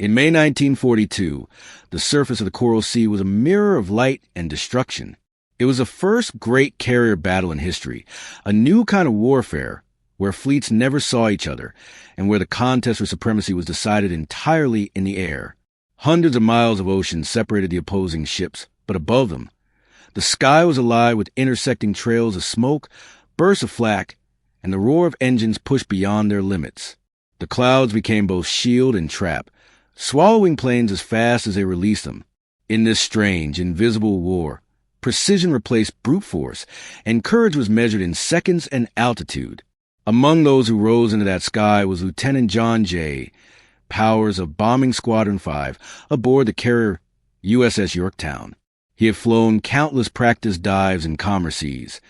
In May 1942, the surface of the Coral Sea was a mirror of light and destruction. It was the first great carrier battle in history, a new kind of warfare where fleets never saw each other and where the contest for supremacy was decided entirely in the air. Hundreds of miles of ocean separated the opposing ships, but above them, the sky was alive with intersecting trails of smoke, bursts of flak, and the roar of engines pushed beyond their limits. The clouds became both shield and trap, swallowing planes as fast as they released them. In this strange, invisible war, precision replaced brute force, and courage was measured in seconds and altitude. Among those who rose into that sky was Lieutenant John J. Powers of Bombing Squadron 5 aboard the carrier USS Yorktown. He had flown countless practice dives in calmer seas,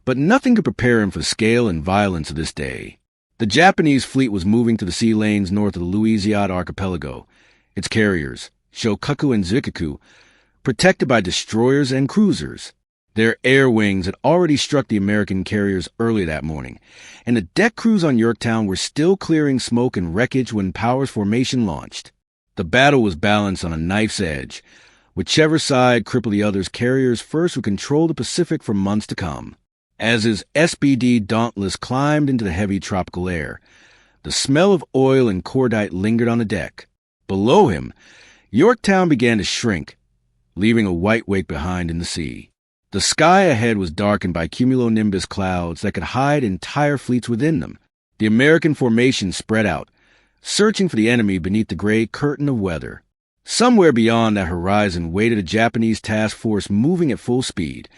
but nothing could prepare him for the scale and violence of this day. The Japanese fleet was moving to the sea lanes north of the WWII archipelago, its carriers, Shōkaku and Shōkaku, protected by destroyers and cruisers. Their air wings had already struck the American carriers early that morning, and the deck crews on Yorktown were still clearing smoke and wreckage when Powers' formation launched. The battle was balanced on a knife's edge. Whichever side crippled the other's carriers first would control the Pacific for months to come. As his SBD Dauntless climbed into the heavy tropical air, the smell of oil and cordite lingered on the deck. Below him, Yorktown began to shrink, leaving a white wake behind in the sea. The sky ahead was darkened by cumulonimbus clouds that could hide entire fleets within them. The American formation spread out, searching for the enemy beneath the gray curtain of weather. Somewhere beyond that horizon waited a Japanese task force moving at full speed,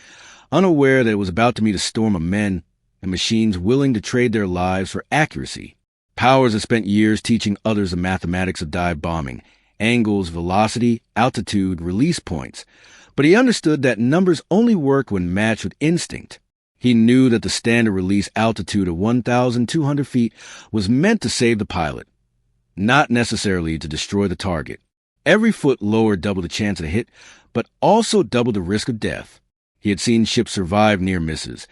unaware that it was about to meet a storm of men and machines willing to trade their lives for accuracy. Powers had spent years teaching others the mathematics of dive bombing, angles, velocity, altitude, release points, but he understood that numbers only worked when matched with instinct. He knew that the standard release altitude of 1,200 feet was meant to save the pilot, not necessarily to destroy the target. Every foot lower doubled the chance of a hit, but also doubled the risk of death. He had seen ships survive near misses,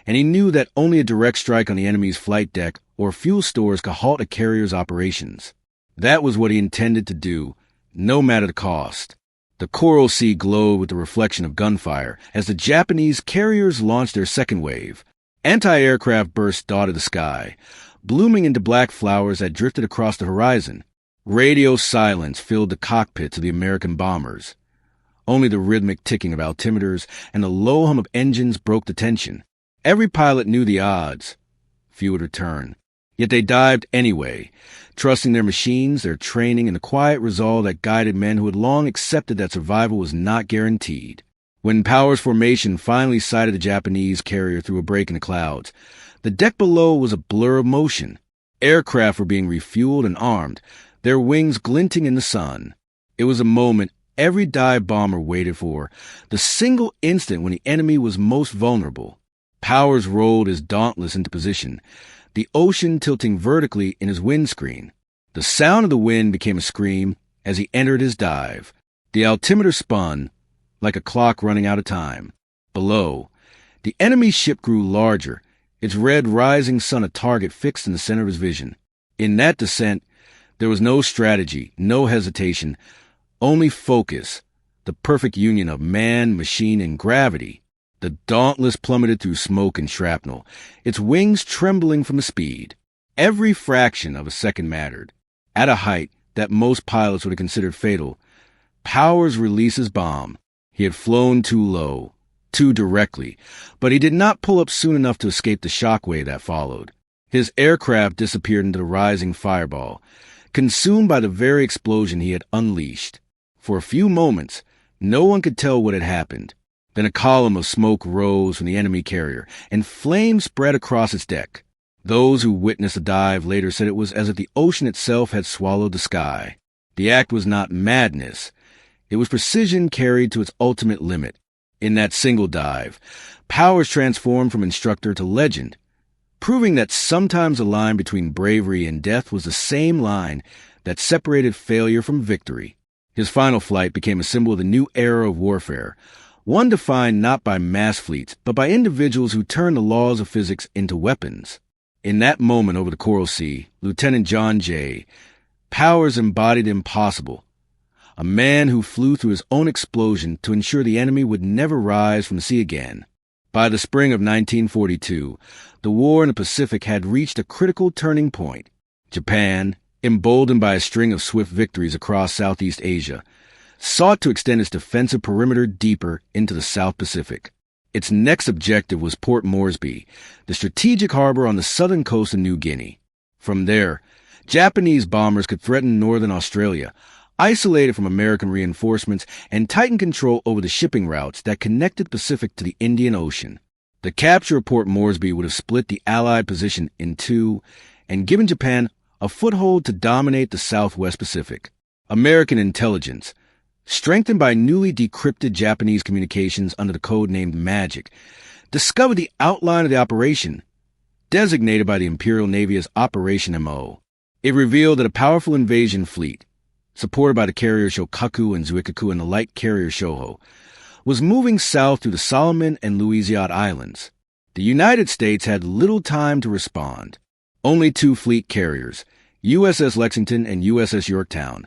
and he knew that only a direct strike on the enemy's flight deck or fuel stores could halt a carrier's operations. That was what he intended to do, no matter the cost. The Coral Sea glowed with the reflection of gunfire as the Japanese carriers launched their second wave. Anti-aircraft bursts dotted the sky, blooming into black flowers that drifted across the horizon. Radio silence filled the cockpits of the American bombers. Only the rhythmic ticking of altimeters and the low hum of engines broke the tension. Every pilot knew the odds. Few would return. Yet they dived anyway, trusting their machines, their training, and the quiet resolve that guided men who had long accepted that survival was not guaranteed. When Powers' formation finally sighted the Japanese carrier through a break in the clouds, the deck below was a blur of motion. Aircraft were being refueled and armed, their wings glinting in the sun. It was a moment every dive bomber waited for, the single instant when the enemy was most vulnerable. Powers rolled his Dauntless into position, the ocean tilting vertically in his windscreen. The sound of the wind became a scream as he entered his dive. The altimeter spun like a clock running out of time. Below, the enemy ship grew larger, its red rising sun a target fixed in the center of his vision. In that descent, there was no strategy, no hesitation, only focus, the perfect union of man, machine, and gravity. The Dauntless plummeted through smoke and shrapnel, its wings trembling from the speed. Every fraction of a second mattered. At a height that most pilots would have considered fatal, Powers released his bomb. He had flown too low, too directly, but he did not pull up soon enough to escape the shockwave that followed. His aircraft disappeared into the rising fireball, consumed by the very explosion he had unleashed. For a few moments, no one could tell what had happened. Then a column of smoke rose from the enemy carrier, and flames spread across its deck. Those who witnessed the dive later said it was as if the ocean itself had swallowed the sky. The act was not madness. It was precision carried to its ultimate limit. In that single dive, Powers transformed from instructor to legend, proving that sometimes the line between bravery and death was the same line that separated failure from victory. His final flight became a symbol of the new era of warfare, one defined not by mass fleets, but by individuals who turned the laws of physics into weapons. In that moment over the Coral Sea, Lieutenant John J. Powers embodied the impossible, a man who flew through his own explosion to ensure the enemy would never rise from the sea again. By the spring of 1942, the war in the Pacific had reached a critical turning point. Japan, emboldened by a string of swift victories across Southeast Asia, sought to extend its defensive perimeter deeper into the South Pacific. Its next objective was Port Moresby, the strategic harbor on the southern coast of New Guinea. From there, Japanese bombers could threaten northern Australia, isolated from American reinforcements, and tighten control over the shipping routes that connected the Pacific to the Indian Ocean. The capture of Port Moresby would have split the Allied position in two and given Japan a foothold to dominate the Southwest Pacific. American intelligence, strengthened by newly decrypted Japanese communications under the code named Magic, discovered the outline of the operation, designated by the Imperial Navy as Operation MO. It revealed that a powerful invasion fleet, supported by the carriers Shōkaku and Zuikaku and the light carrier Shoho, was moving south through the Solomon and Louisiade Islands. The United States had little time to respond. Only two fleet carriers, USS Lexington and USS Yorktown,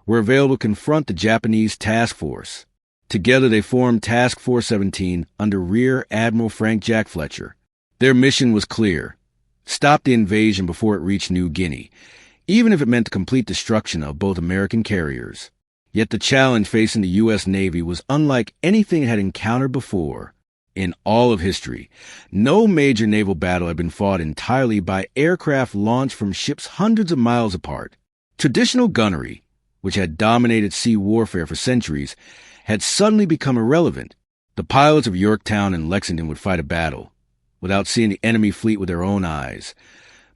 were available to confront the Japanese task force. Together they formed Task Force 17 under Rear Admiral Frank Jack Fletcher. Their mission was clear: stop the invasion before it reached New Guinea, even if it meant the complete destruction of both American carriers. Yet the challenge facing the U.S. Navy was unlike anything it had encountered before. In all of history, no major naval battle had been fought entirely by aircraft launched from ships hundreds of miles apart. Traditional gunnery, which had dominated sea warfare for centuries, had suddenly become irrelevant. The pilots of Yorktown and Lexington would fight a battle without seeing the enemy fleet with their own eyes.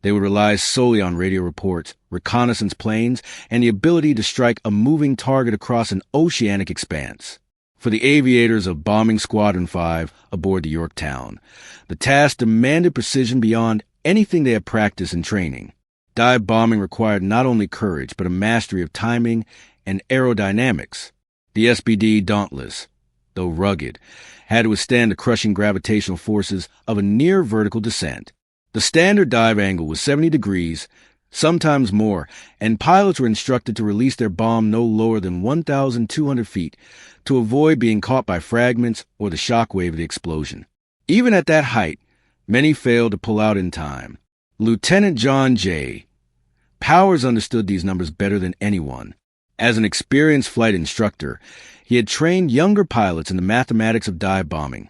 They would rely solely on radio reports, reconnaissance planes, and the ability to strike a moving target across an oceanic expanse. For the aviators of Bombing Squadron 5 aboard the Yorktown, the task demanded precision beyond anything they had practiced in training. Dive bombing required not only courage, but a mastery of timing and aerodynamics. The SBD Dauntless, though rugged, had to withstand the crushing gravitational forces of a near-vertical descent. The standard dive angle was 70 degrees, sometimes more, and pilots were instructed to release their bomb no lower than 1,200 feet to avoid being caught by fragments or the shock wave of the explosion. Even at that height, many failed to pull out in time. Lieutenant John J. Powers understood these numbers better than anyone. As an experienced flight instructor, he had trained younger pilots in the mathematics of dive bombing,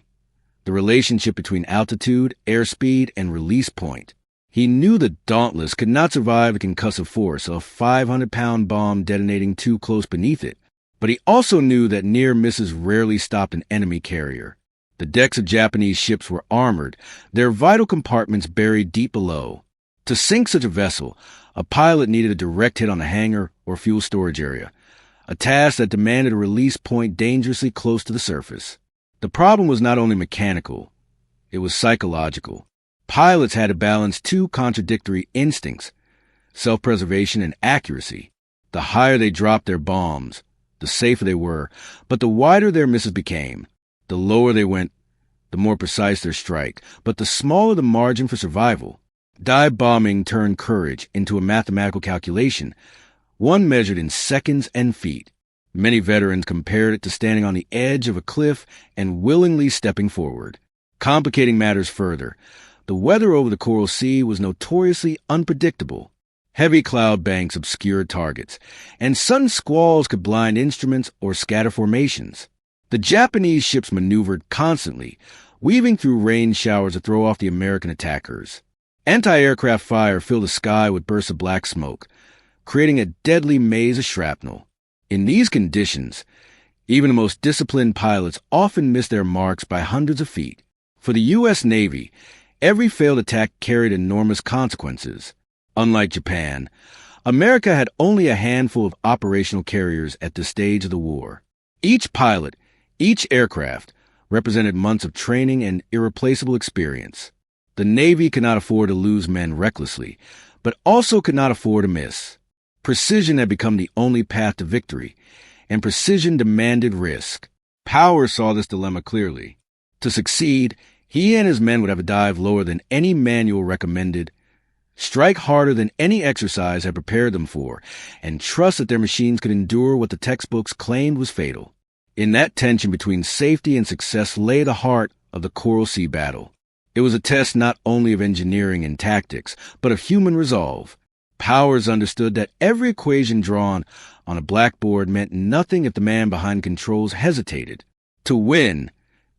the relationship between altitude, airspeed, and release point. He knew the Dauntless could not survive the concussive force of a 500-pound bomb detonating too close beneath it, but he also knew that near misses rarely stopped an enemy carrier. The decks of Japanese ships were armored, their vital compartments buried deep below. To sink such a vessel, a pilot needed a direct hit on the hangar or fuel storage area, a task that demanded a release point dangerously close to the surface. The problem was not only mechanical, it was psychological. Pilots had to balance two contradictory instincts, self-preservation and accuracy. The higher they dropped their bombs, the safer they were, but the wider their misses became. The lower they went, the more precise their strike, but the smaller the margin for survival. Dive bombing turned courage into a mathematical calculation, one measured in seconds and feet. Many veterans compared it to standing on the edge of a cliff and willingly stepping forward. Complicating matters further, the weather over the Coral Sea was notoriously unpredictable. Heavy cloud banks obscured targets, and sudden squalls could blind instruments or scatter formations. The Japanese ships maneuvered constantly, weaving through rain showers to throw off the American attackers. Anti-aircraft fire filled the sky with bursts of black smoke, creating a deadly maze of shrapnel. In these conditions, even the most disciplined pilots often missed their marks by hundreds of feet. For the U.S. Navy, every failed attack carried enormous consequences. Unlike Japan, America had only a handful of operational carriers at this stage of the war. Each pilot, each aircraft, represented months of training and irreplaceable experience. The Navy could not afford to lose men recklessly, but also could not afford to miss. Precision had become the only path to victory, and precision demanded risk. Powers saw this dilemma clearly. To succeed, he and his men would have to dive lower than any manual recommended, strike harder than any exercise had prepared them for, and trust that their machines could endure what the textbooks claimed was fatal. In that tension between safety and success lay the heart of the Coral Sea battle. It was a test not only of engineering and tactics, but of human resolve. Powers understood that every equation drawn on a blackboard meant nothing if the man behind controls hesitated. To win,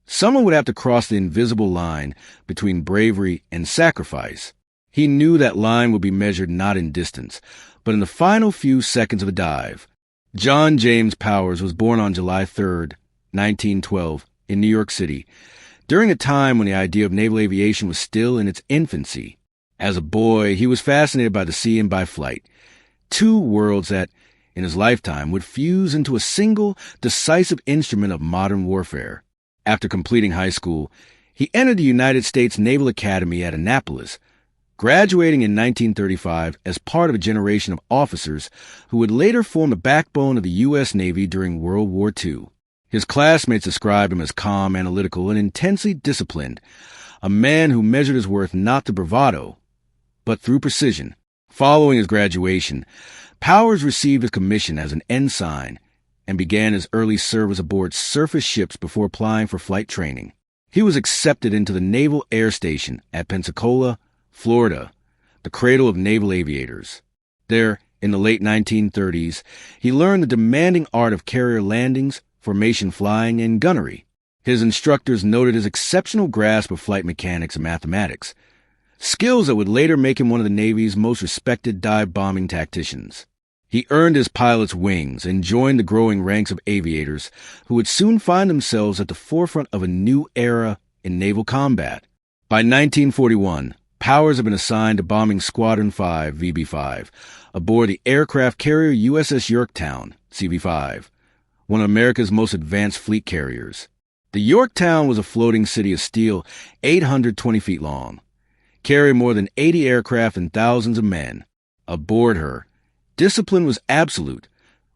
someone would have to cross the invisible line between bravery and sacrifice. He knew that line would be measured not in distance, but in the final few seconds of a dive. John James Powers was born on July 3, 1912, in New York City, during a time when the idea of naval aviation was still in its infancy. As a boy, he was fascinated by the sea and by flight, two worlds that, in his lifetime, would fuse into a single, decisive instrument of modern warfare. After completing high school, he entered the United States Naval Academy at Annapolis, graduating in 1935 as part of a generation of officers who would later form the backbone of the U.S. Navy during World War II. His classmates described him as calm, analytical, and intensely disciplined, a man who measured his worth not through bravado, but through precision. Following his graduation, Powers received his commission as an ensign and began his early service aboard surface ships before applying for flight training. He was accepted into the Naval Air Station at Pensacola, Florida, the cradle of naval aviators. There, in the late 1930s, he learned the demanding art of carrier landings, formation flying, and gunnery. His instructors noted his exceptional grasp of flight mechanics and mathematics, skills that would later make him one of the Navy's most respected dive-bombing tacticians. He earned his pilot's wings and joined the growing ranks of aviators who would soon find themselves at the forefront of a new era in naval combat. By 1941, Powers had been assigned to bombing Squadron 5, VB-5, aboard the aircraft carrier USS Yorktown, CV-5, one of America's most advanced fleet carriers. The Yorktown was a floating city of steel 820 feet long, carrying more than 80 aircraft and thousands of men. Aboard her, discipline was absolute,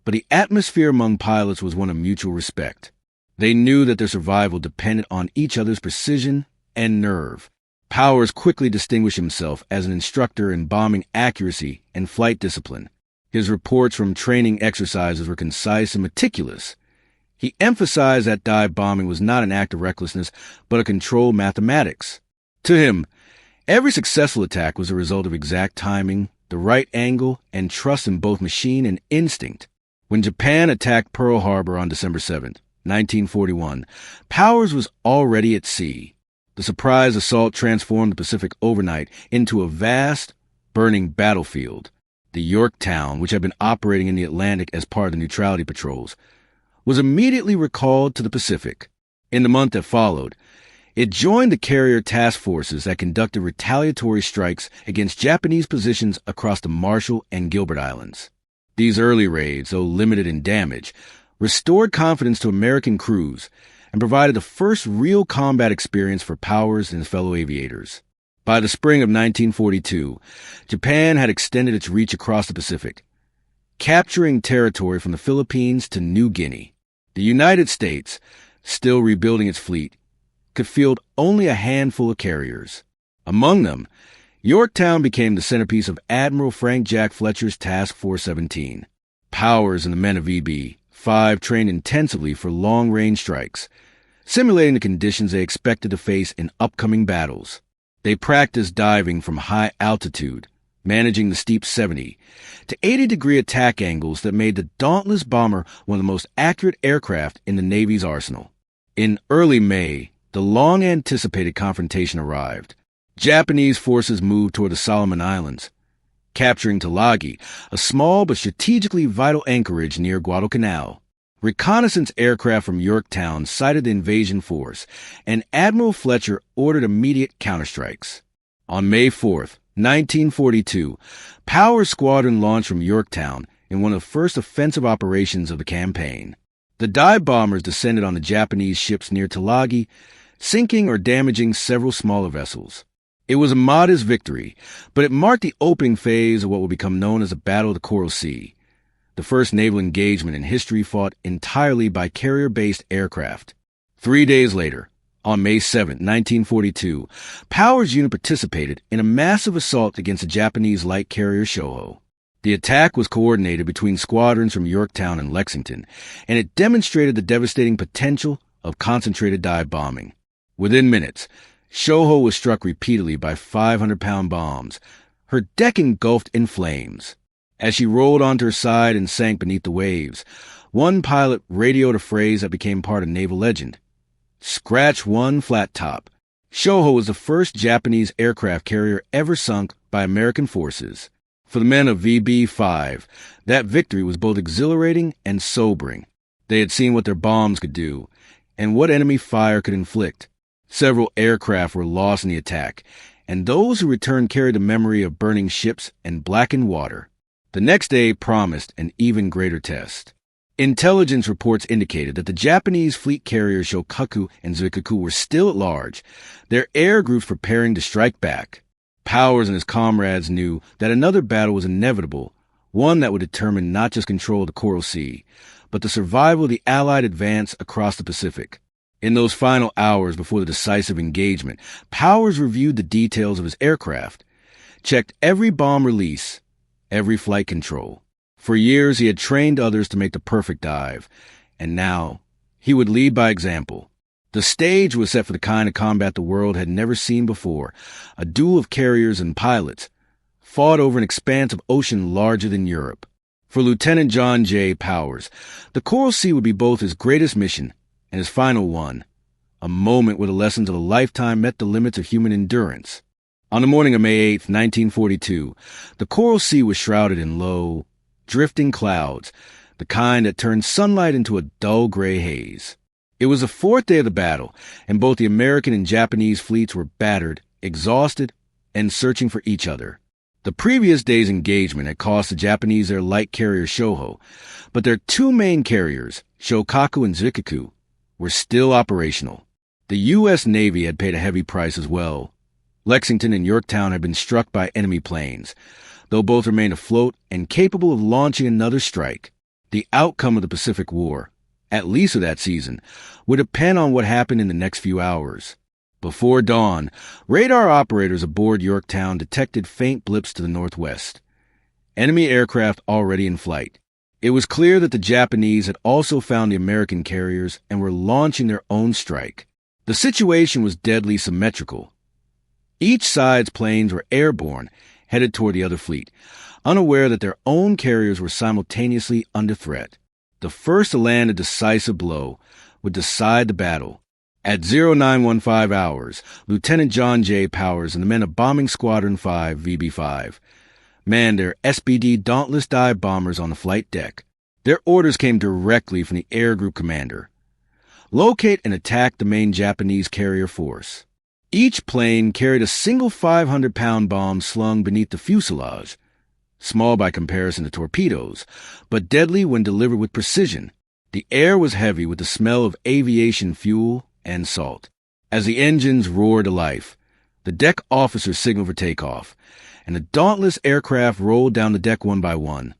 but the atmosphere among pilots was one of mutual respect. They knew that their survival depended on each other's precision and nerve. Powers quickly distinguished himself as an instructor in bombing accuracy and flight discipline. His reports from training exercises were concise and meticulous. He emphasized that dive bombing was not an act of recklessness, but a controlled mathematics. To him, every successful attack was a result of exact timing, the right angle, and trust in both machine and instinct. When Japan attacked Pearl Harbor on December 7, 1941, Powers was already at sea. The surprise assault transformed the Pacific overnight into a vast, burning battlefield. The Yorktown, which had been operating in the Atlantic as part of the neutrality patrols, was immediately recalled to the Pacific. In the month that followed, it joined the carrier task forces that conducted retaliatory strikes against Japanese positions across the Marshall and Gilbert Islands. These early raids, though limited in damage, restored confidence to American crews and provided the first real combat experience for Powers and his fellow aviators. By the spring of 1942, Japan had extended its reach across the Pacific, capturing territory from the Philippines to New Guinea. The United States, still rebuilding its fleet, could field only a handful of carriers. Among them, Yorktown became the centerpiece of Admiral Frank Jack Fletcher's Task Force 17. Powers and the men of VB-5 trained intensively for long-range strikes, simulating the conditions they expected to face in upcoming battles. They practiced diving from high altitude, managing the steep 70 to 80-degree attack angles that made the Dauntless bomber one of the most accurate aircraft in the Navy's arsenal. In early May, the long-anticipated confrontation arrived. Japanese forces moved toward the Solomon Islands, capturing Tulagi, a small but strategically vital anchorage near Guadalcanal. Reconnaissance aircraft from Yorktown sighted the invasion force, and Admiral Fletcher ordered immediate counterstrikes. On May 4, 1942, Powers' squadron launched from Yorktown in one of the first offensive operations of the campaign. The dive bombers descended on the Japanese ships near Tulagi, sinking or damaging several smaller vessels. It was a modest victory, but it marked the opening phase of what would become known as the Battle of the Coral Sea, the first naval engagement in history fought entirely by carrier-based aircraft. 3 days later, On May 7, 1942, Powers' unit participated in a massive assault against the Japanese light carrier Shōkaku. The attack was coordinated between squadrons from Yorktown and Lexington, and it demonstrated the devastating potential of concentrated dive bombing. Within minutes, Shōkaku was struck repeatedly by 500-pound bombs, her deck engulfed in flames. As she rolled onto her side and sank beneath the waves, one pilot radioed a phrase that became part of naval legend. Scratch one flat top. Shōkaku was the first Japanese aircraft carrier ever sunk by American forces. For the men of WWII, that victory was both exhilarating and sobering. They had seen what their bombs could do, and what enemy fire could inflict. Several aircraft were lost in the attack, and those who returned carried the memory of burning ships and blackened water. The next day promised an even greater test. Intelligence reports indicated that the Japanese fleet carriers Shōkaku and Shōkaku were still at large, their air groups preparing to strike back. Powers and his comrades knew that another battle was inevitable, one that would determine not just control of the Coral Sea, but the survival of the Allied advance across the Pacific. In those final hours before the decisive engagement, Powers reviewed the details of his aircraft, checked every bomb release, every flight control. For years, he had trained others to make the perfect dive, and now he would lead by example. The stage was set for the kind of combat the world had never seen before, a duel of carriers and pilots, fought over an expanse of ocean larger than Europe. For Lieutenant John J. Powers, the Coral Sea would be both his greatest mission and his final one, a moment where the lessons of a lifetime met the limits of human endurance. On the morning of May 8, 1942, the Coral Sea was shrouded in low, drifting clouds, the kind that turned sunlight into a dull gray haze. It was the fourth day of the battle, and both the American and Japanese fleets were battered, exhausted, and searching for each other. The previous day's engagement had cost the Japanese their light carrier Shōkaku, but their two main carriers, Shōkaku and Shōkaku, were still operational. The U.S. Navy had paid a heavy price as well. Lexington and Yorktown had been struck by enemy planes, though both remained afloat and capable of launching another strike. The outcome of the Pacific War, at least of that season, would depend on what happened in the next few hours. Before dawn, radar operators aboard Yorktown detected faint blips to the northwest. Enemy aircraft already in flight. It was clear that the Japanese had also found the American carriers and were launching their own strike. The situation was deadly symmetrical. Each side's planes were airborne, headed toward the other fleet, unaware that their own carriers were simultaneously under threat. The first to land a decisive blow would decide the battle. At 0915 hours, Lieutenant John J. Powers and the men of Bombing Squadron 5, WWII, manned their SBD Dauntless dive bombers on the flight deck. Their orders came directly from the Air Group Commander. Locate and attack the main Japanese carrier force. Each plane carried a single 500-pound bomb slung beneath the fuselage, small by comparison to torpedoes, but deadly when delivered with precision. The air was heavy with the smell of aviation fuel and salt. As the engines roared to life, the deck officer signaled for takeoff, and the Dauntless aircraft rolled down the deck one by one,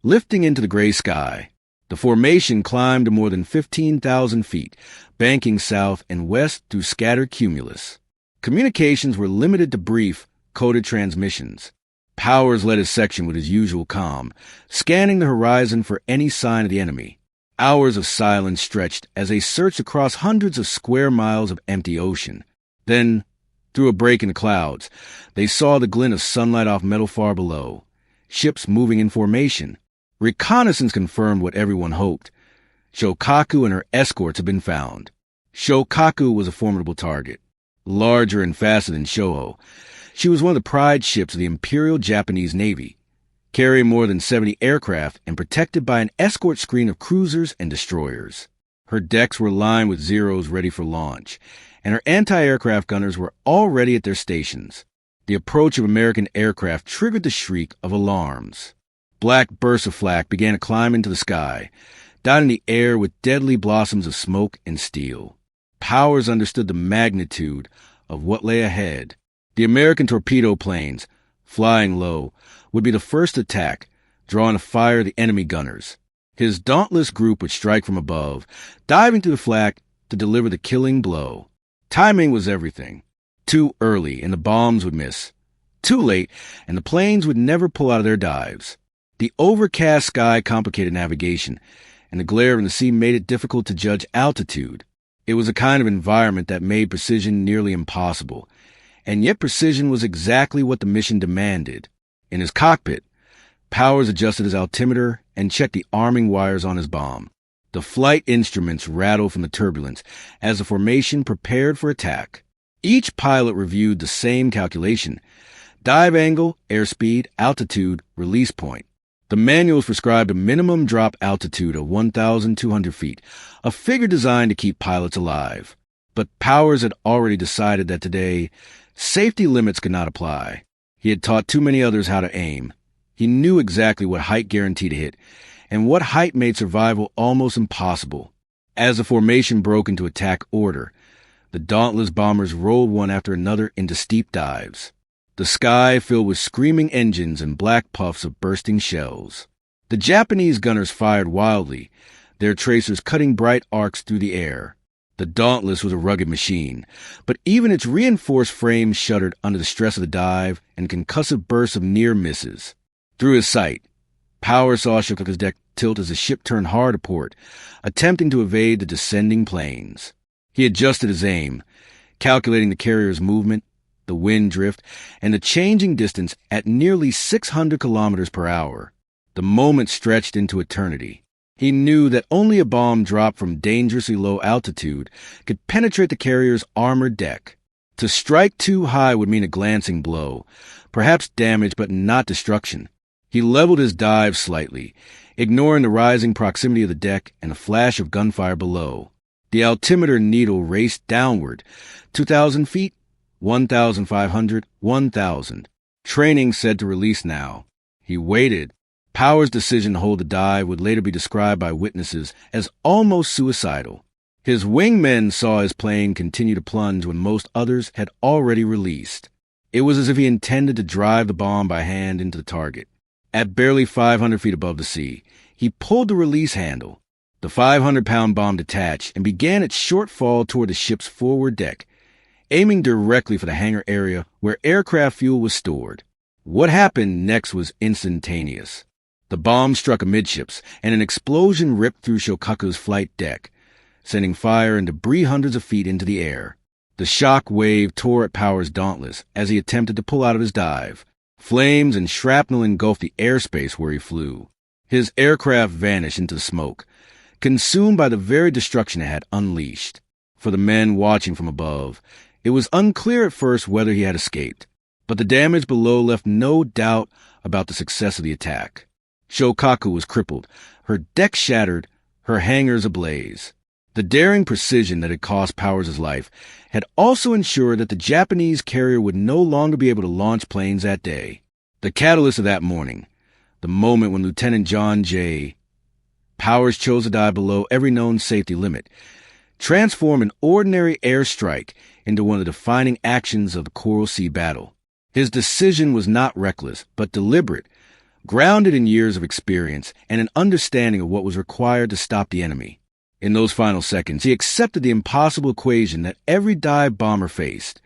lifting into the gray sky. The formation climbed to more than 15,000 feet, banking south and west through scattered cumulus. Communications were limited to brief, coded transmissions. Powers led his section with his usual calm, scanning the horizon for any sign of the enemy. Hours of silence stretched as they searched across hundreds of square miles of empty ocean. Then, through a break in the clouds, they saw the glint of sunlight off metal far below. Ships moving in formation. Reconnaissance confirmed what everyone hoped. Shōkaku and her escorts had been found. Shōkaku was a formidable target. Larger and faster than Shōkaku, she was one of the pride ships of the Imperial Japanese Navy, carrying more than 70 aircraft and protected by an escort screen of cruisers and destroyers. Her decks were lined with Zeros ready for launch, and her anti-aircraft gunners were already at their stations. The approach of American aircraft triggered the shriek of alarms. Black bursts of flak began to climb into the sky, dotting the air with deadly blossoms of smoke and steel. Powers understood the magnitude of what lay ahead. The American torpedo planes, flying low, would be the first attack, drawing to fire the enemy gunners. His dauntless group would strike from above, diving through the flak to deliver the killing blow. Timing was everything. Too early, and the bombs would miss. Too late, and the planes would never pull out of their dives. The overcast sky complicated navigation, and the glare in the sea made it difficult to judge altitude. It was a kind of environment that made precision nearly impossible, and yet precision was exactly what the mission demanded. In his cockpit, Powers adjusted his altimeter and checked the arming wires on his bomb. The flight instruments rattled from the turbulence as the formation prepared for attack. Each pilot reviewed the same calculation: dive angle, airspeed, altitude, release point. The manuals prescribed a minimum drop altitude of 1,200 feet, a figure designed to keep pilots alive. But Powers had already decided that today, safety limits could not apply. He had taught too many others how to aim. He knew exactly what height guaranteed a hit, and what height made survival almost impossible. As the formation broke into attack order, the Dauntless bombers rolled one after another into steep dives. The sky filled with screaming engines and black puffs of bursting shells. The Japanese gunners fired wildly, their tracers cutting bright arcs through the air. The Dauntless was a rugged machine, but even its reinforced frame shuddered under the stress of the dive and concussive bursts of near misses. Through his sight, Powers saw Shōkaku's deck tilt as the ship turned hard to port, attempting to evade the descending planes. He adjusted his aim, calculating the carrier's movement, the wind drift, and the changing distance at nearly 600 kilometers per hour. The moment stretched into eternity. He knew that only a bomb dropped from dangerously low altitude could penetrate the carrier's armored deck. To strike too high would mean a glancing blow, perhaps damage but not destruction. He leveled his dive slightly, ignoring the rising proximity of the deck and a flash of gunfire below. The altimeter needle raced downward. 2,000 feet, 1,500, 1,000. Training said to release now. He waited. Powers' decision to hold the dive would later be described by witnesses as almost suicidal. His wingmen saw his plane continue to plunge when most others had already released. It was as if he intended to drive the bomb by hand into the target. At barely 500 feet above the sea, he pulled the release handle. The 500-pound bomb detached and began its short fall toward the ship's forward deck, aiming directly for the hangar area where aircraft fuel was stored. What happened next was instantaneous. The bomb struck amidships, and an explosion ripped through Shōkaku's flight deck, sending fire and debris hundreds of feet into the air. The shock wave tore at Powers' Dauntless as he attempted to pull out of his dive. Flames and shrapnel engulfed the airspace where he flew. His aircraft vanished into the smoke, consumed by the very destruction it had unleashed. For the men watching from above, it was unclear at first whether he had escaped, but the damage below left no doubt about the success of the attack. Shōkaku was crippled, her deck shattered, her hangars ablaze. The daring precision that had cost Powers his life had also ensured that the Japanese carrier would no longer be able to launch planes that day. The catalyst of that morning, the moment when Lieutenant John J. Powers chose to dive below every known safety limit, transformed an ordinary airstrike into one of the defining actions of the Coral Sea battle. His decision was not reckless, but deliberate, grounded in years of experience and an understanding of what was required to stop the enemy. In those final seconds, he accepted the impossible equation that every dive bomber faced,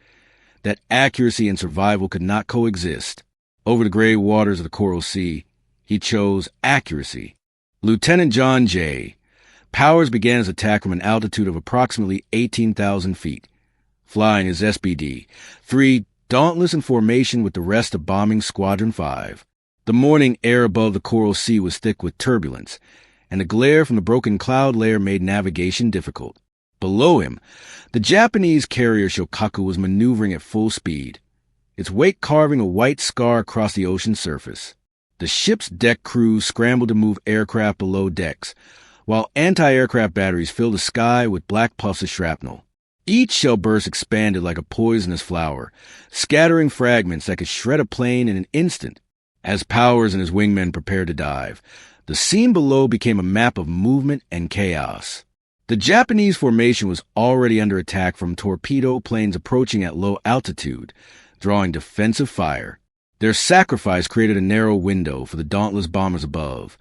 that accuracy and survival could not coexist. Over the gray waters of the Coral Sea, he chose accuracy. Lieutenant John J. Powers began his attack from an altitude of approximately 18,000 feet, flying his SBD, 3 Dauntless in formation with the rest of Bombing Squadron 5. The morning air above the Coral Sea was thick with turbulence, and the glare from the broken cloud layer made navigation difficult. Below him, the Japanese carrier Shōkaku was maneuvering at full speed, its wake carving a white scar across the ocean surface. The ship's deck crews scrambled to move aircraft below decks, while anti-aircraft batteries filled the sky with black puffs of shrapnel. Each shell burst expanded like a poisonous flower, scattering fragments that could shred a plane in an instant. As Powers and his wingmen prepared to dive, the scene below became a map of movement and chaos. The Japanese formation was already under attack from torpedo planes approaching at low altitude, drawing defensive fire. Their sacrifice created a narrow window for the Dauntless bombers above,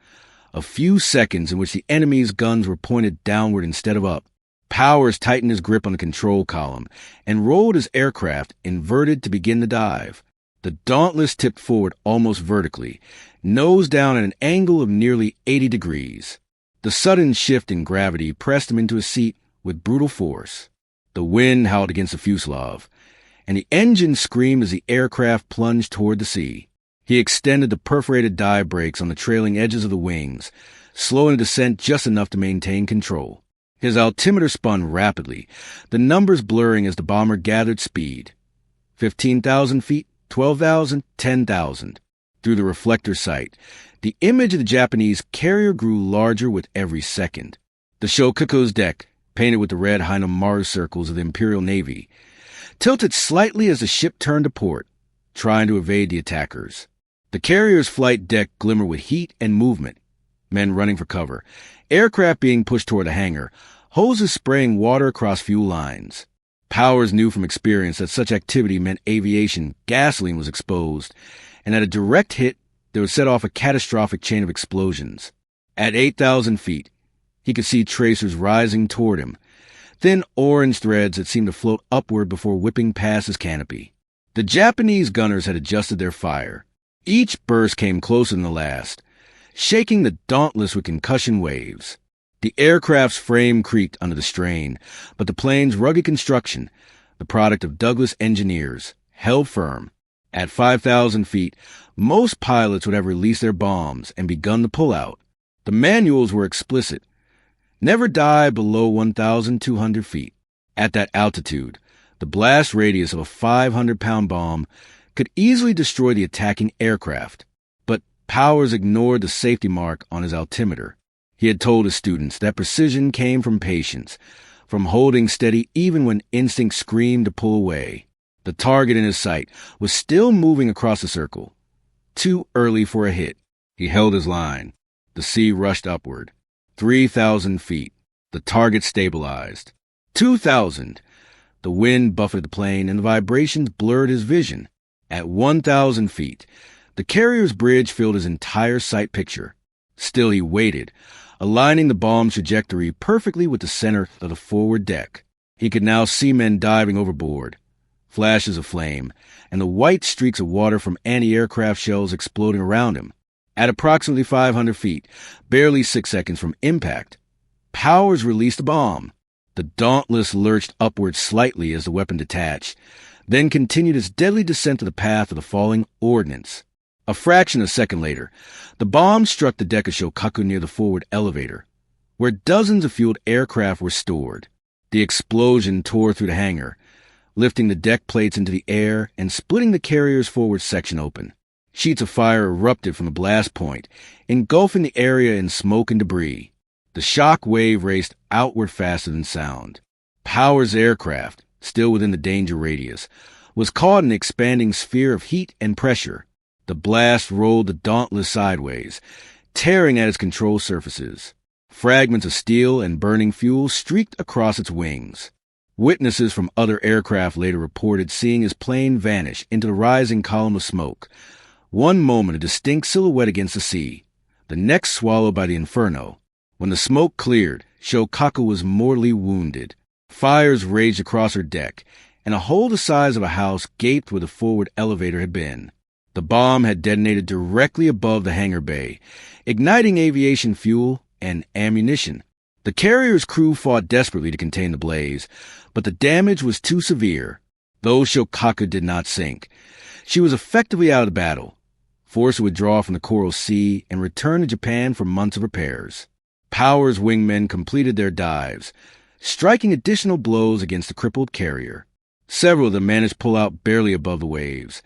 a few seconds in which the enemy's guns were pointed downward instead of up. Powers tightened his grip on the control column and rolled his aircraft inverted to begin the dive. The Dauntless tipped forward almost vertically, nose down at an angle of nearly 80 degrees. The sudden shift in gravity pressed him into a seat with brutal force. The wind howled against the fuselage, and the engine screamed as the aircraft plunged toward the sea. He extended the perforated dive brakes on the trailing edges of the wings, slowing the descent just enough to maintain control. His altimeter spun rapidly, the numbers blurring as the bomber gathered speed. 15,000 feet, 12,000, 10,000. Through the reflector sight, the image of the Japanese carrier grew larger with every second. The Shōkaku's deck, painted with the red Haina Mars circles of the Imperial Navy, tilted slightly as the ship turned to port, trying to evade the attackers. The carrier's flight deck glimmered with heat and movement, men running for cover, aircraft being pushed toward the hangar, hoses spraying water across fuel lines. Powers knew from experience that such activity meant aviation, gasoline was exposed, and at a direct hit, they would set off a catastrophic chain of explosions. At 8,000 feet, he could see tracers rising toward him, thin orange threads that seemed to float upward before whipping past his canopy. The Japanese gunners had adjusted their fire. Each burst came closer than the last, shaking the Dauntless with concussion waves. The aircraft's frame creaked under the strain, but the plane's rugged construction, the product of Douglas engineers, held firm. At 5,000 feet, most pilots would have released their bombs and begun the pullout. The manuals were explicit. Never dive below 1,200 feet. At that altitude, the blast radius of a 500-pound bomb could easily destroy the attacking aircraft. But Powers ignored the safety mark on his altimeter. He had told his students that precision came from patience, from holding steady even when instinct screamed to pull away. The target in his sight was still moving across the circle. Too early for a hit. He held his line. The sea rushed upward. 3,000 feet. The target stabilized. 2,000. The wind buffeted the plane and the vibrations blurred his vision. At 1,000 feet, the carrier's bridge filled his entire sight picture. Still he waited, aligning the bomb's trajectory perfectly with the center of the forward deck. He could now see men diving overboard, flashes of flame, and the white streaks of water from anti-aircraft shells exploding around him. At approximately 500 feet, barely 6 seconds from impact, Powers released a bomb. The Dauntless lurched upward slightly as the weapon detached, then continued its deadly descent to the path of the falling ordnance. A fraction of a second later, the bomb struck the deck of Shōkaku near the forward elevator, where dozens of fueled aircraft were stored. The explosion tore through the hangar, lifting the deck plates into the air and splitting the carrier's forward section open. Sheets of fire erupted from the blast point, engulfing the area in smoke and debris. The shock wave raced outward faster than sound. Powers' aircraft, still within the danger radius, was caught in an expanding sphere of heat and pressure. The blast rolled the Dauntless sideways, tearing at its control surfaces. Fragments of steel and burning fuel streaked across its wings. Witnesses from other aircraft later reported seeing his plane vanish into the rising column of smoke. One moment a distinct silhouette against the sea, the next swallowed by the inferno. When the smoke cleared, Shōkaku was mortally wounded. Fires raged across her deck, and a hole the size of a house gaped where the forward elevator had been. The bomb had detonated directly above the hangar bay, igniting aviation fuel and ammunition. The carrier's crew fought desperately to contain the blaze, but the damage was too severe. Though Shōkaku did not sink, she was effectively out of the battle, forced to withdraw from the Coral Sea and return to Japan for months of repairs. Powers' wingmen completed their dives, striking additional blows against the crippled carrier. Several of them managed to pull out barely above the waves,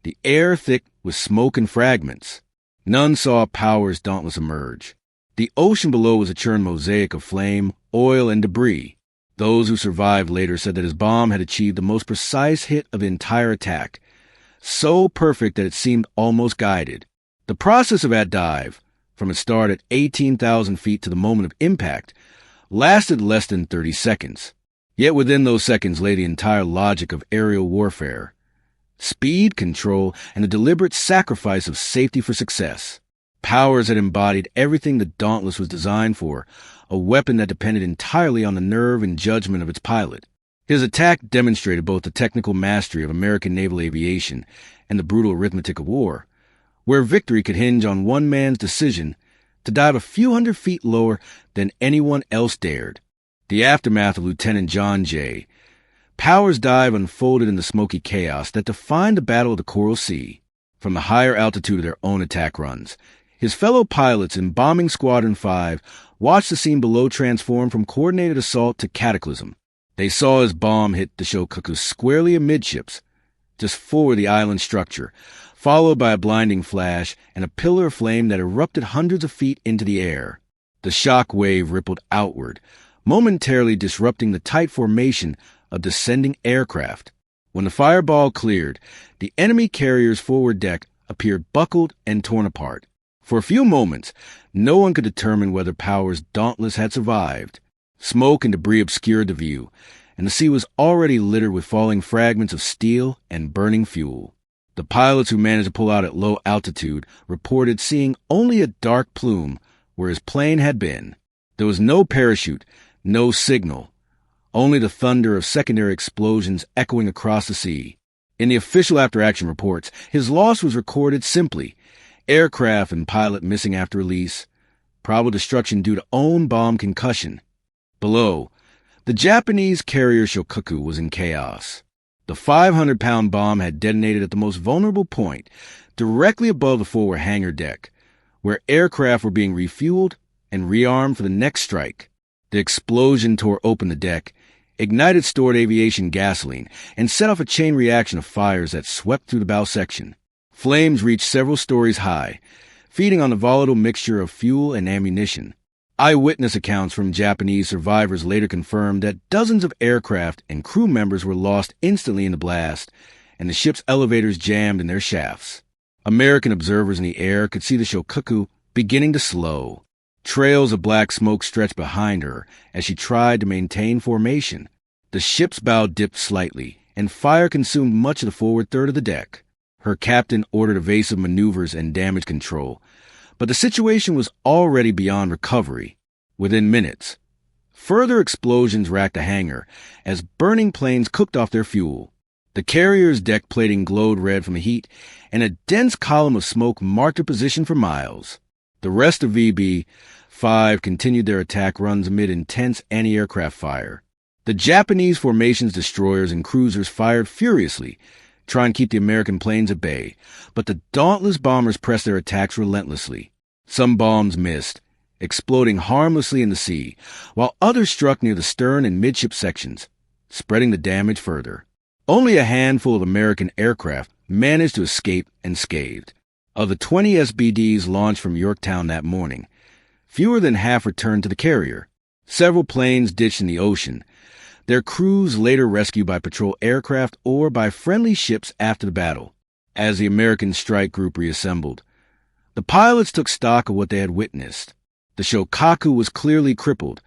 the air thick with smoke and fragments. None saw Powers' Dauntless emerge. The ocean below was a churned mosaic of flame, oil, and debris. Those who survived later said that his bomb had achieved the most precise hit of the entire attack, so perfect that it seemed almost guided. The process of that dive, from its start at 18,000 feet to the moment of impact, lasted less than 30 seconds. Yet within those seconds lay the entire logic of aerial warfare. Speed, control, and the deliberate sacrifice of safety for success. Powers had embodied everything the Dauntless was designed for, a weapon that depended entirely on the nerve and judgment of its pilot. His attack demonstrated both the technical mastery of American naval aviation and the brutal arithmetic of war, where victory could hinge on one man's decision to dive a few hundred feet lower than anyone else dared. The aftermath of Lieutenant John J. Powers' dive unfolded in the smoky chaos that defined the Battle of the Coral Sea. From the higher altitude of their own attack runs, his fellow pilots in Bombing Squadron 5 watched the scene below transform from coordinated assault to cataclysm. They saw his bomb hit the Shōkaku squarely amidships, just forward the island structure, followed by a blinding flash and a pillar of flame that erupted hundreds of feet into the air. The shock wave rippled outward, momentarily disrupting the tight formation of descending aircraft. When the fireball cleared, the enemy carrier's forward deck appeared buckled and torn apart. For a few moments, no one could determine whether Powers' Dauntless had survived. Smoke and debris obscured the view, and the sea was already littered with falling fragments of steel and burning fuel. The pilots who managed to pull out at low altitude reported seeing only a dark plume where his plane had been. There was no parachute, no signal, only the thunder of secondary explosions echoing across the sea. In the official after-action reports, his loss was recorded simply: aircraft and pilot missing after release, probable destruction due to own bomb concussion. Below, the Japanese carrier Shōkaku was in chaos. The 500-pound bomb had detonated at the most vulnerable point, directly above the forward hangar deck, where aircraft were being refueled and rearmed for the next strike. The explosion tore open the deck, ignited stored aviation gasoline, and set off a chain reaction of fires that swept through the bow section. Flames reached several stories high, feeding on the volatile mixture of fuel and ammunition. Eyewitness accounts from Japanese survivors later confirmed that dozens of aircraft and crew members were lost instantly in the blast, and the ship's elevators jammed in their shafts. American observers in the air could see the Shōkaku beginning to slow. Trails of black smoke stretched behind her as she tried to maintain formation. The ship's bow dipped slightly, and fire consumed much of the forward third of the deck. Her captain ordered evasive maneuvers and damage control, but the situation was already beyond recovery. Within minutes, further explosions racked the hangar as burning planes cooked off their fuel. The carrier's deck plating glowed red from the heat, and a dense column of smoke marked her position for miles. The rest of VB-5 continued their attack runs amid intense anti-aircraft fire. The Japanese formation's destroyers and cruisers fired furiously, trying to keep the American planes at bay, but the dauntless bombers pressed their attacks relentlessly. Some bombs missed, exploding harmlessly in the sea, while others struck near the stern and midship sections, spreading the damage further. Only a handful of American aircraft managed to escape unscathed. Of the 20 SBDs launched from Yorktown that morning, fewer than half returned to the carrier. Several planes ditched in the ocean, their crews later rescued by patrol aircraft or by friendly ships after the battle. As the American strike group reassembled, the pilots took stock of what they had witnessed. The Shōkaku was clearly crippled,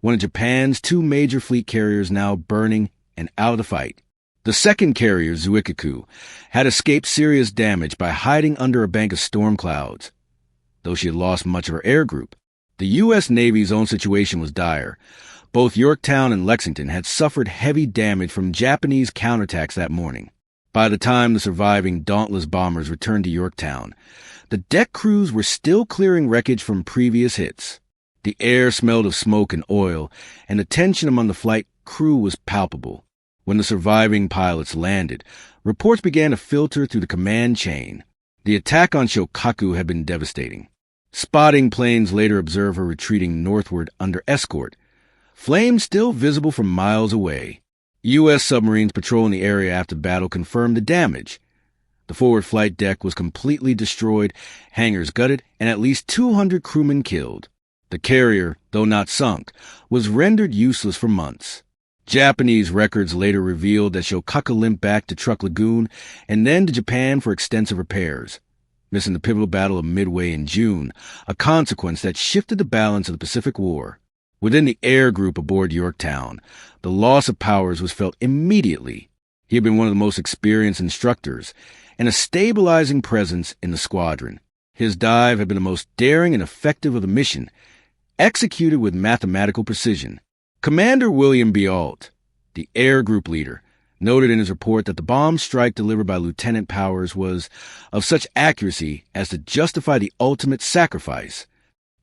one of Japan's two major fleet carriers now burning and out of the fight. The second carrier, Shōkaku, had escaped serious damage by hiding under a bank of storm clouds, though she had lost much of her air group. The U.S. Navy's own situation was dire. Both Yorktown and Lexington had suffered heavy damage from Japanese counterattacks that morning. By the time the surviving Dauntless bombers returned to Yorktown, the deck crews were still clearing wreckage from previous hits. The air smelled of smoke and oil, and the tension among the flight crew was palpable. When the surviving pilots landed, reports began to filter through the command chain. The attack on Shōkaku had been devastating. Spotting planes later observed her retreating northward under escort, flames still visible from miles away. U.S. submarines patrolling the area after battle confirmed the damage. The forward flight deck was completely destroyed, hangars gutted, and at least 200 crewmen killed. The carrier, though not sunk, was rendered useless for months. Japanese records later revealed that Shōkaku limped back to Truk Lagoon and then to Japan for extensive repairs, missing the pivotal Battle of Midway in June, a consequence that shifted the balance of the Pacific War. Within the air group aboard Yorktown, the loss of Powers was felt immediately. He had been one of the most experienced instructors and a stabilizing presence in the squadron. His dive had been the most daring and effective of the mission, executed with mathematical precision. Commander William B. Alt, the Air Group leader, noted in his report that the bomb strike delivered by Lieutenant Powers was of such accuracy as to justify the ultimate sacrifice.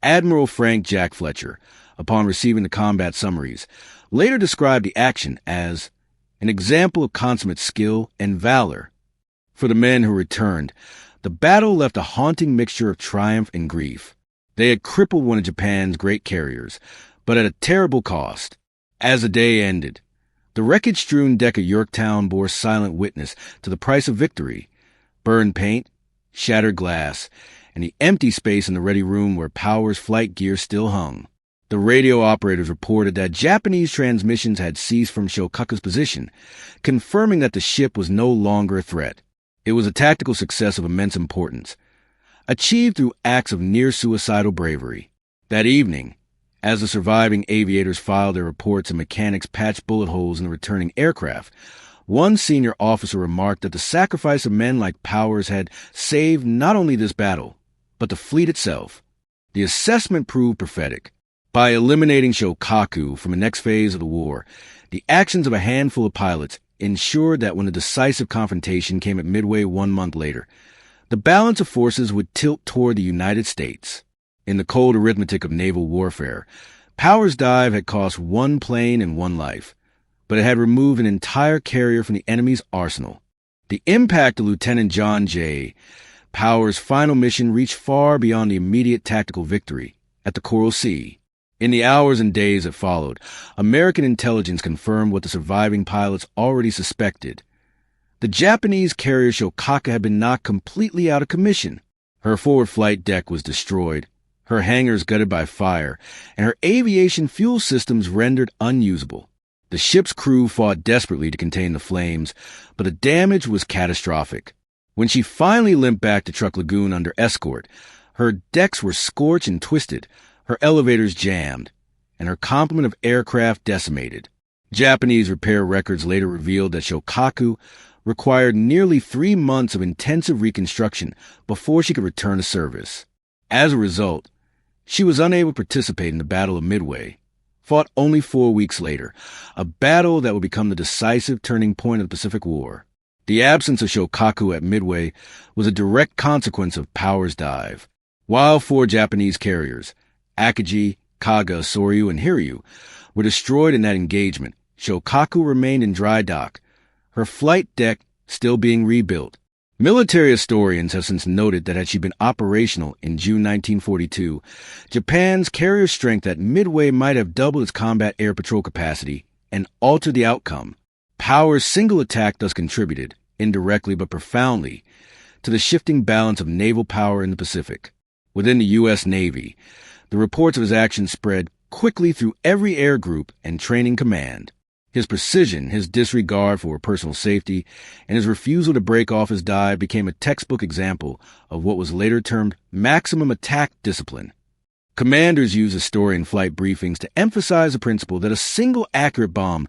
Admiral Frank Jack Fletcher, upon receiving the combat summaries, later described the action as an example of consummate skill and valor. For the men who returned, the battle left a haunting mixture of triumph and grief. They had crippled one of Japan's great carriers, but at a terrible cost. As the day ended, the wreckage-strewn deck of Yorktown bore silent witness to the price of victory: burned paint, shattered glass, and the empty space in the ready room where Powers' flight gear still hung. The radio operators reported that Japanese transmissions had ceased from Shōkaku's position, confirming that the ship was no longer a threat. It was a tactical success of immense importance, achieved through acts of near-suicidal bravery. That evening, as the surviving aviators filed their reports and mechanics patched bullet holes in the returning aircraft, one senior officer remarked that the sacrifice of men like Powers had saved not only this battle, but the fleet itself. The assessment proved prophetic. By eliminating Shōkaku from the next phase of the war, the actions of a handful of pilots ensured that when the decisive confrontation came at Midway 1 month later, the balance of forces would tilt toward the United States. In the cold arithmetic of naval warfare, Powers' dive had cost 1 plane and 1 life, but it had removed an entire carrier from the enemy's arsenal. The impact of Lieutenant John J. Powers' final mission reached far beyond the immediate tactical victory at the Coral Sea. In the hours and days that followed, American intelligence confirmed what the surviving pilots already suspected. The Japanese carrier Shōkaku had been knocked completely out of commission. Her forward flight deck was destroyed, her hangars gutted by fire, and her aviation fuel systems rendered unusable. The ship's crew fought desperately to contain the flames, but the damage was catastrophic. When she finally limped back to Truck Lagoon under escort, her decks were scorched and twisted, her elevators jammed, and her complement of aircraft decimated. Japanese repair records later revealed that Shōkaku required nearly 3 months of intensive reconstruction before she could return to service. As a result, she was unable to participate in the Battle of Midway, fought only 4 weeks later, a battle that would become the decisive turning point of the Pacific War. The absence of Shōkaku at Midway was a direct consequence of Powers' dive. While 4 Japanese carriers, Akagi, Kaga, Soryu, and Hiryu, were destroyed in that engagement, Shōkaku remained in dry dock, her flight deck still being rebuilt. Military historians have since noted that had she been operational in June 1942, Japan's carrier strength at Midway might have doubled its combat air patrol capacity and altered the outcome. Powers' single attack thus contributed, indirectly but profoundly, to the shifting balance of naval power in the Pacific. Within the U.S. Navy, the reports of his actions spread quickly through every air group and training command. His precision, his disregard for personal safety, and his refusal to break off his dive became a textbook example of what was later termed maximum attack discipline. Commanders use historian flight briefings to emphasize the principle that a single accurate bomb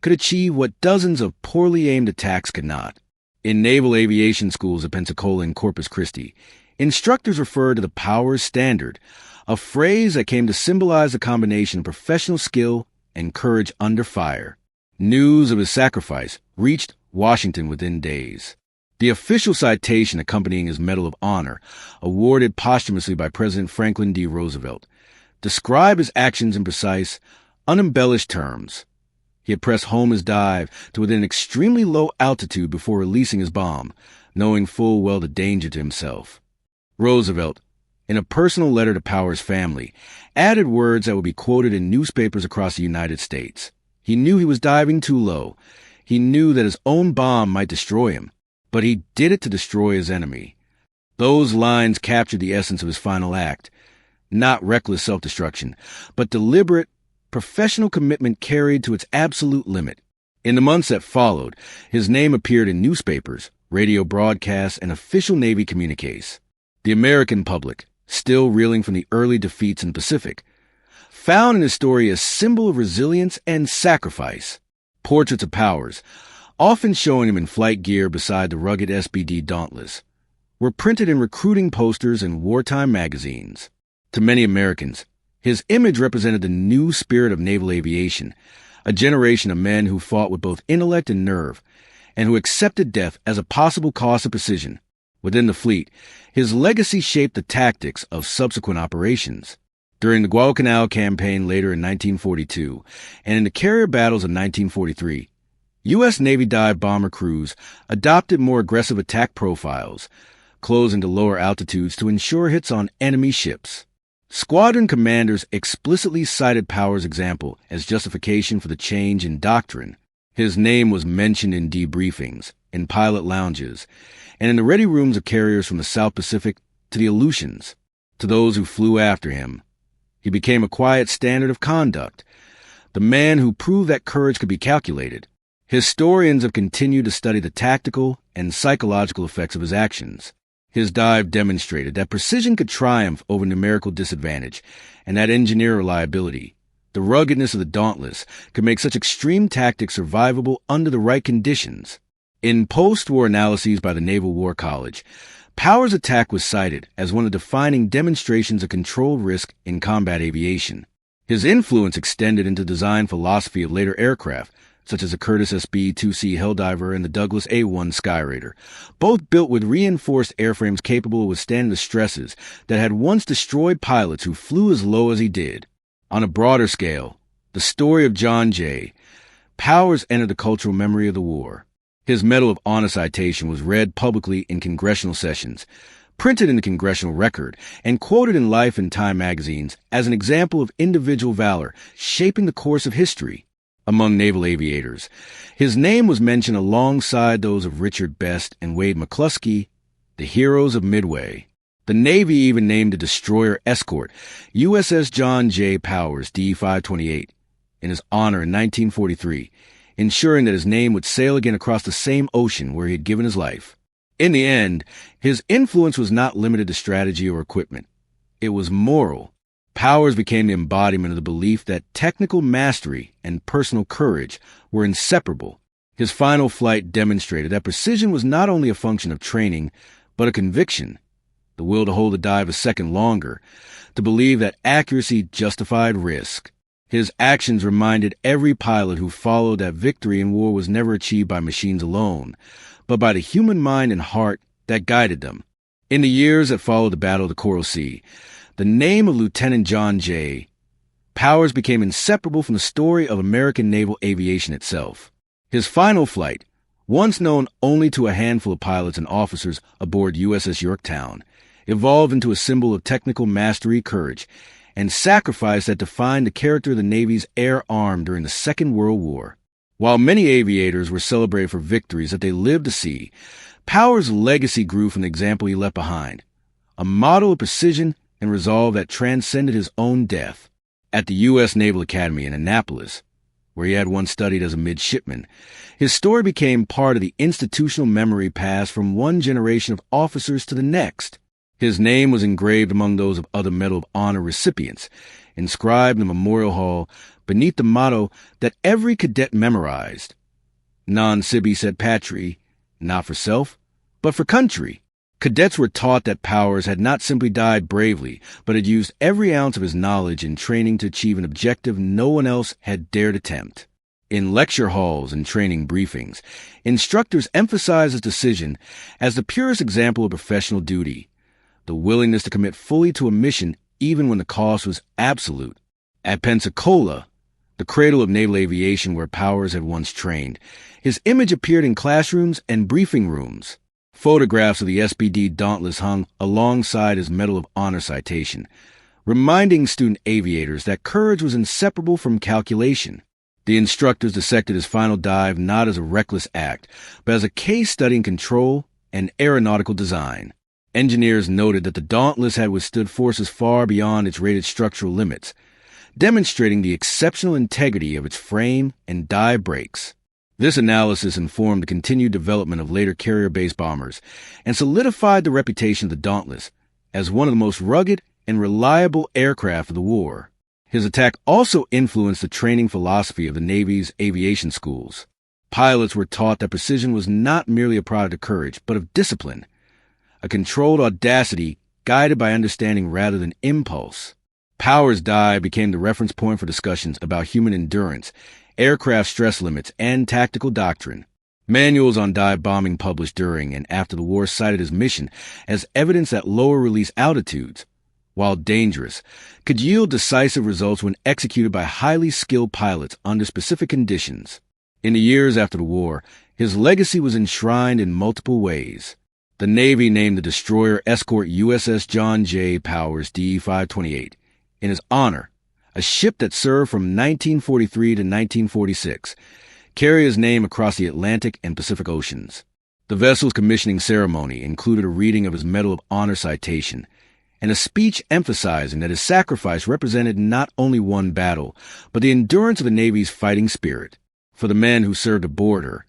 could achieve what dozens of poorly aimed attacks could not. In naval aviation schools at Pensacola and Corpus Christi, instructors referred to the Powers Standard, a phrase that came to symbolize the combination of professional skill and courage under fire. News of his sacrifice reached Washington within days. The official citation accompanying his Medal of Honor, awarded posthumously by President Franklin D. Roosevelt, described his actions in precise, unembellished terms. He had pressed home his dive to within an extremely low altitude before releasing his bomb, knowing full well the danger to himself. Roosevelt, in a personal letter to Powers' family, added words that would be quoted in newspapers across the United States. He knew he was diving too low. He knew that his own bomb might destroy him, but he did it to destroy his enemy. Those lines captured the essence of his final act. Not reckless self-destruction, but deliberate, professional commitment carried to its absolute limit. In the months that followed, his name appeared in newspapers, radio broadcasts, and official Navy communiques. The American public, still reeling from the early defeats in the Pacific, found in his story a symbol of resilience and sacrifice. Portraits of Powers, often showing him in flight gear beside the rugged SBD Dauntless, were printed in recruiting posters and wartime magazines. To many Americans, His image represented the new spirit of naval aviation, a generation of men who fought with both intellect and nerve, and who accepted death as a possible cost of precision. Within the fleet, his legacy shaped the tactics of subsequent operations. During the Guadalcanal campaign later in 1942, and in the carrier battles of 1943, U.S. Navy dive bomber crews adopted more aggressive attack profiles, closing to lower altitudes to ensure hits on enemy ships. Squadron commanders explicitly cited Powers' example as justification for the change in doctrine. His name was mentioned in debriefings, in pilot lounges, and in the ready rooms of carriers from the South Pacific to the Aleutians. To those who flew after him, he became a quiet standard of conduct, the man who proved that courage could be calculated. Historians have continued to study the tactical and psychological effects of his actions. His dive demonstrated that precision could triumph over numerical disadvantage, and that engineer reliability, the ruggedness of the Dauntless, could make such extreme tactics survivable under the right conditions. In post-war analyses by the Naval War College, Powers' attack was cited as one of the defining demonstrations of controlled risk in combat aviation. His influence extended into design philosophy of later aircraft, such as the Curtiss SB-2C Helldiver and the Douglas A-1 Skyraider, both built with reinforced airframes capable of withstanding the stresses that had once destroyed pilots who flew as low as he did. On a broader scale, the story of John Jay, Powers entered the cultural memory of the war. His Medal of Honor citation was read publicly in congressional sessions, printed in the Congressional Record, and quoted in Life and Time magazines as an example of individual valor shaping the course of history. Among naval aviators, his name was mentioned alongside those of Richard Best and Wade McCluskey, the heroes of Midway. The Navy even named a destroyer escort, USS John J. Powers D-528, in his honor in 1943, ensuring that his name would sail again across the same ocean where he had given his life. In the end, his influence was not limited to strategy or equipment. It was moral. Powers became the embodiment of the belief that technical mastery and personal courage were inseparable. His final flight demonstrated that precision was not only a function of training, but a conviction, the will to hold a dive a second longer, to believe that accuracy justified risk. His actions reminded every pilot who followed that victory in war was never achieved by machines alone, but by the human mind and heart that guided them. In the years that followed the Battle of the Coral Sea, the name of Lieutenant John J. Powers became inseparable from the story of American naval aviation itself. His final flight, once known only to a handful of pilots and officers aboard USS Yorktown, evolved into a symbol of technical mastery, courage, and sacrifice that defined the character of the Navy's air arm during the Second World War. While many aviators were celebrated for victories that they lived to see, Powers' legacy grew from the example he left behind, a model of precision and resolve that transcended his own death. At the U.S. Naval Academy in Annapolis, where he had once studied as a midshipman, his story became part of the institutional memory passed from one generation of officers to the next. His name was engraved among those of other Medal of Honor recipients, inscribed in the Memorial Hall beneath the motto that every cadet memorized: Non sibi sed patri, not for self, but for country. Cadets were taught that Powers had not simply died bravely, but had used every ounce of his knowledge and training to achieve an objective no one else had dared attempt. In lecture halls and training briefings, instructors emphasized his decision as the purest example of professional duty, the willingness to commit fully to a mission even when the cost was absolute. At Pensacola, the cradle of naval aviation where Powers had once trained, his image appeared in classrooms and briefing rooms. Photographs of the SBD Dauntless hung alongside his Medal of Honor citation, reminding student aviators that courage was inseparable from calculation. The instructors dissected his final dive not as a reckless act, but as a case study in control and aeronautical design. Engineers noted that the Dauntless had withstood forces far beyond its rated structural limits, demonstrating the exceptional integrity of its frame and dive brakes. This analysis informed the continued development of later carrier-based bombers and solidified the reputation of the Dauntless as one of the most rugged and reliable aircraft of the war. His attack also influenced the training philosophy of the Navy's aviation schools. Pilots were taught that precision was not merely a product of courage, but of discipline, a controlled audacity guided by understanding rather than impulse. Powers' dive became the reference point for discussions about human endurance, aircraft stress limits, and tactical doctrine. Manuals on dive bombing published during and after the war cited his mission as evidence that lower release altitudes, while dangerous, could yield decisive results when executed by highly skilled pilots under specific conditions. In the years after the war, his legacy was enshrined in multiple ways. The Navy named the destroyer escort USS John J. Powers DE-528 in his honor, a ship that served from 1943 to 1946, carry his name across the Atlantic and Pacific Oceans. The vessel's commissioning ceremony included a reading of his Medal of Honor citation and a speech emphasizing that his sacrifice represented not only one battle, but the endurance of the Navy's fighting spirit. For the men who served aboard her,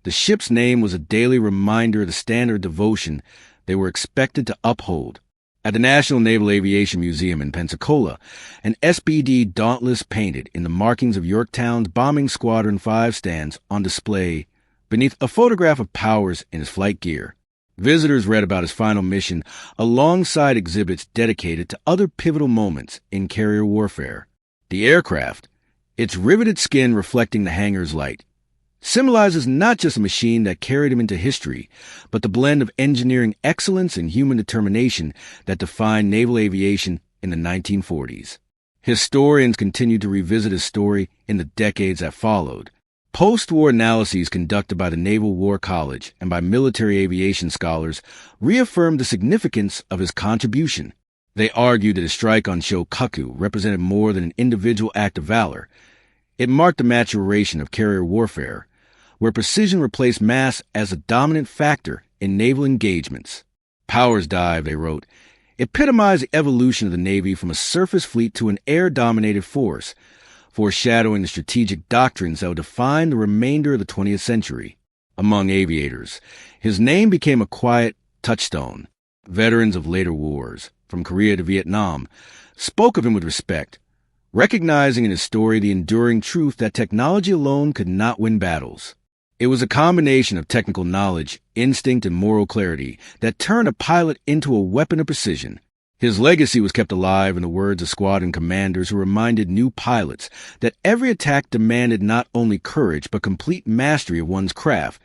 the ship's name was a daily reminder of the standard of devotion they were expected to uphold. At the National Naval Aviation Museum in Pensacola, an SBD Dauntless painted in the markings of Yorktown's Bombing Squadron 5 stands on display beneath a photograph of Powers in his flight gear. Visitors read about his final mission alongside exhibits dedicated to other pivotal moments in carrier warfare. The aircraft, its riveted skin reflecting the hangar's light, symbolizes not just a machine that carried him into history, but the blend of engineering excellence and human determination that defined naval aviation in the 1940s. Historians continued to revisit his story in the decades that followed. Post-war analyses conducted by the Naval War College and by military aviation scholars reaffirmed the significance of his contribution. They argued that his strike on Shōkaku represented more than an individual act of valor. It marked the maturation of carrier warfare, where precision replaced mass as a dominant factor in naval engagements. Powers' dive, they wrote, epitomized the evolution of the Navy from a surface fleet to an air-dominated force, foreshadowing the strategic doctrines that would define the remainder of the 20th century. Among aviators, his name became a quiet touchstone. Veterans of later wars, from Korea to Vietnam, spoke of him with respect, recognizing in his story the enduring truth that technology alone could not win battles. It was a combination of technical knowledge, instinct, and moral clarity that turned a pilot into a weapon of precision. His legacy was kept alive in the words of squadron commanders who reminded new pilots that every attack demanded not only courage but complete mastery of one's craft,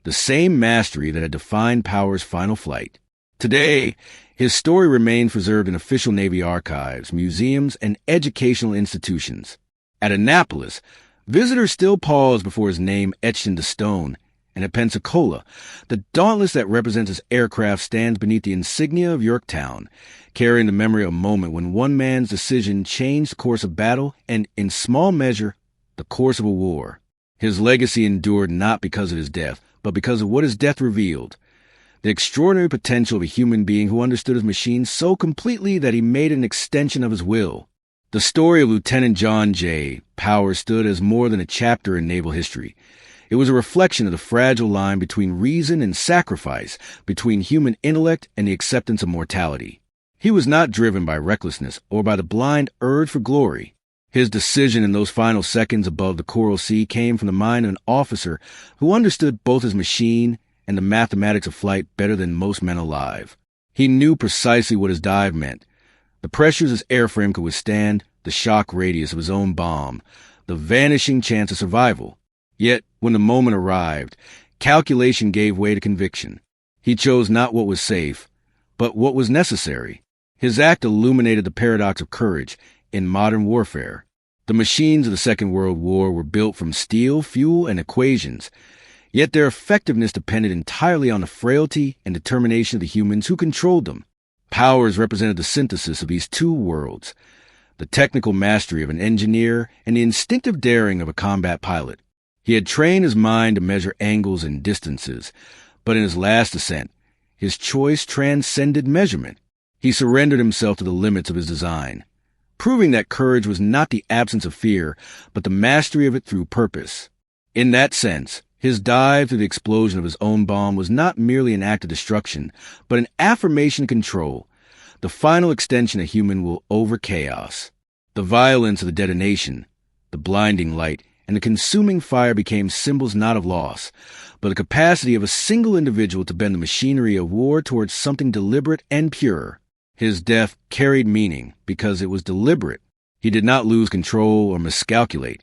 the same mastery that had defined Powers' final flight. Today, his story remains preserved in official Navy archives, museums, and educational institutions. At Annapolis, visitors still pause before his name etched into stone, and at Pensacola, the Dauntless that represents his aircraft stands beneath the insignia of Yorktown, carrying the memory of a moment when one man's decision changed the course of battle and, in small measure, the course of a war. His legacy endured not because of his death, but because of what his death revealed. The extraordinary potential of a human being who understood his machine so completely that he made it an extension of his will. The story of Lieutenant John J. Powers stood as more than a chapter in naval history. It was a reflection of the fragile line between reason and sacrifice, between human intellect and the acceptance of mortality. He was not driven by recklessness or by the blind urge for glory. His decision in those final seconds above the Coral Sea came from the mind of an officer who understood both his machine and the mathematics of flight better than most men alive. He knew precisely what his dive meant, the pressures his airframe could withstand, the shock radius of his own bomb, the vanishing chance of survival. Yet, when the moment arrived, calculation gave way to conviction. He chose not what was safe, but what was necessary. His act illuminated the paradox of courage in modern warfare. The machines of the Second World War were built from steel, fuel, and equations, yet their effectiveness depended entirely on the frailty and determination of the humans who controlled them. Powers represented the synthesis of these two worlds, the technical mastery of an engineer and the instinctive daring of a combat pilot. He had trained his mind to measure angles and distances, but in his last ascent, his choice transcended measurement. He surrendered himself to the limits of his design, proving that courage was not the absence of fear, but the mastery of it through purpose. In that sense, his dive through the explosion of his own bomb was not merely an act of destruction, but an affirmation of control, the final extension of human will over chaos. The violence of the detonation, the blinding light, and the consuming fire became symbols not of loss, but the capacity of a single individual to bend the machinery of war towards something deliberate and pure. His death carried meaning because it was deliberate. He did not lose control or miscalculate.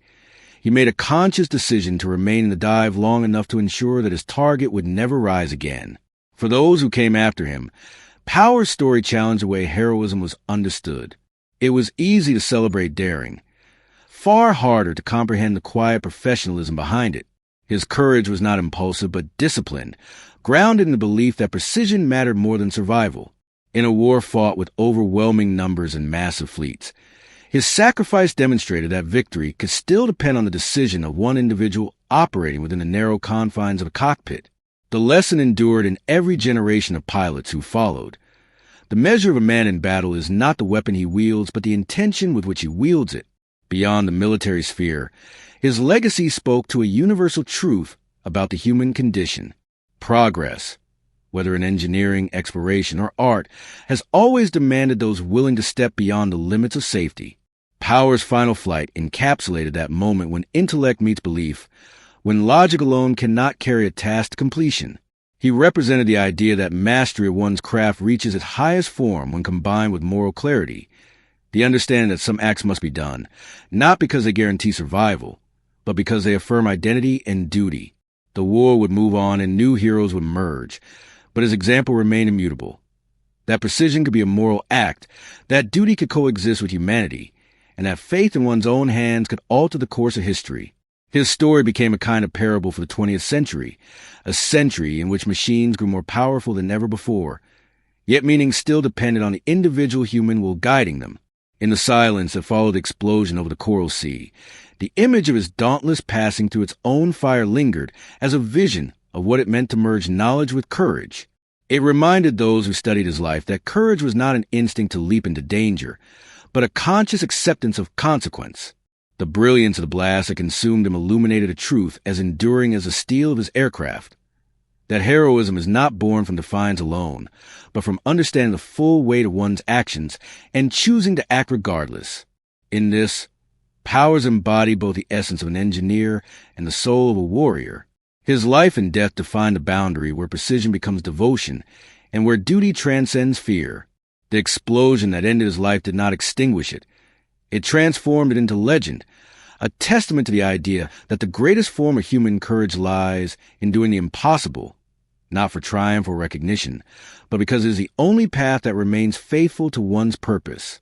He made a conscious decision to remain in the dive long enough to ensure that his target would never rise again. For those who came after him, Power's story challenged the way heroism was understood. It was easy to celebrate daring, far harder to comprehend the quiet professionalism behind it. His courage was not impulsive but disciplined, grounded in the belief that precision mattered more than survival. In a war fought with overwhelming numbers and massive fleets, his sacrifice demonstrated that victory could still depend on the decision of one individual operating within the narrow confines of a cockpit. The lesson endured in every generation of pilots who followed. The measure of a man in battle is not the weapon he wields, but the intention with which he wields it. Beyond the military sphere, his legacy spoke to a universal truth about the human condition. Progress, whether in engineering, exploration, or art, has always demanded those willing to step beyond the limits of safety. Power's final flight encapsulated that moment when intellect meets belief, when logic alone cannot carry a task to completion. He represented the idea that mastery of one's craft reaches its highest form when combined with moral clarity, the understanding that some acts must be done, not because they guarantee survival, but because they affirm identity and duty. The war would move on and new heroes would emerge, but his example remained immutable. That precision could be a moral act, that duty could coexist with humanity, and that faith in one's own hands could alter the course of history. His story became a kind of parable for the 20th century, a century in which machines grew more powerful than ever before, yet meaning still depended on the individual human will guiding them. In the silence that followed the explosion over the Coral Sea, the image of his Dauntless passing through its own fire lingered as a vision of what it meant to merge knowledge with courage. It reminded those who studied his life that courage was not an instinct to leap into danger, but a conscious acceptance of consequence. The brilliance of the blast that consumed him illuminated a truth as enduring as the steel of his aircraft. That heroism is not born from defiance alone, but from understanding the full weight of one's actions and choosing to act regardless. In this, Powers embodied both the essence of an engineer and the soul of a warrior. His life and death defined the boundary where precision becomes devotion and where duty transcends fear. The explosion that ended his life did not extinguish it. It transformed it into legend, a testament to the idea that the greatest form of human courage lies in doing the impossible, not for triumph or recognition, but because it is the only path that remains faithful to one's purpose.